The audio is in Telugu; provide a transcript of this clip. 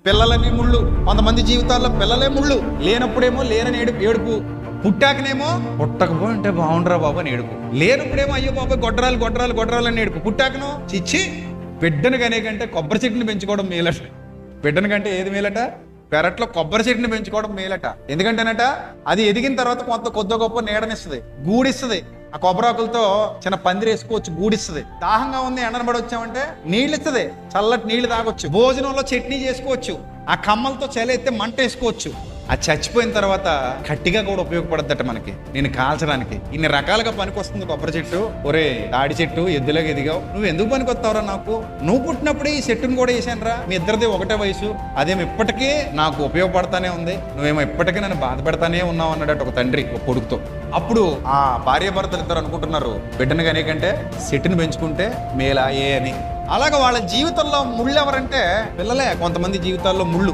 పిల్లలని ముళ్ళు. కొంతమంది జీవితాల్లో పిల్లలే ముళ్ళు. లేనప్పుడేమో లేనని ఏడుపు, పుట్టాకనేమో పుట్టకపోయి ఉంటే బాగుండరా బాబు అని ఏడుపు. లేనప్పుడేమో అయ్యో బాబు గొడ్రాలు అని ఏడుపు. పుట్టాకను చిచ్చి బిడ్డను కనేకంటే కొబ్బరి చెట్టుని పెంచుకోవడం మేలట. బిడ్డను కంటే ఏది మేలట? పెరట్లో కొబ్బరి చెట్టుని పెంచుకోవడం మేలట. ఎందుకంటేనట అది ఎదిగిన తర్వాత కొద్ది గొప్ప నీడనిస్తుంది, గూడిస్తుంది. ఆ కొబ్బరాకులతో చిన్న పందిరి వేసుకోవచ్చు, గూడిస్తుంది. దాహంగా ఉంది ఎండనబడి వచ్చామంటే నీళ్ళు ఇస్తుంది, చల్లటి నీళ్లు తాగొచ్చు. భోజనంలో చట్నీ చేసుకోవచ్చు. ఆ కమ్మలతో చలెత్తే మంట వేసుకోవచ్చు. అది చచ్చిపోయిన తర్వాత గట్టిగా కూడా ఉపయోగపడద్దట మనకి, నేను కాల్చడానికి. ఇన్ని రకాలుగా పనికొస్తుంది కొబ్బరి చెట్టు. ఒరే తాడి చెట్టు, ఎద్దులాగా ఎదిగావు, నువ్వు ఎందుకు పనికొస్తావురా నాకు? నువ్వు పుట్టినప్పుడే ఈ చెట్టును కూడా వేసానురా. మీ ఇద్దరిది ఒకటే వయసు, అదేమో ఇప్పటికీ నాకు ఉపయోగపడతానే ఉంది, నువ్వేమో ఇప్పటికీ నన్ను బాధ పెడతానే ఉన్నావు అన్నాడట ఒక తండ్రి ఒక కొడుకుతో. అప్పుడు ఆ భార్యాభర్తలు ఇద్దరు అనుకుంటున్నారు, బిడ్డను కనేకంటే చెట్టును పెంచుకుంటే మేలా ఏ అని. అలాగ వాళ్ళ జీవితంలో ముళ్ళు ఎవరంటే పిల్లలే. కొంతమంది జీవితాల్లో ముళ్ళు.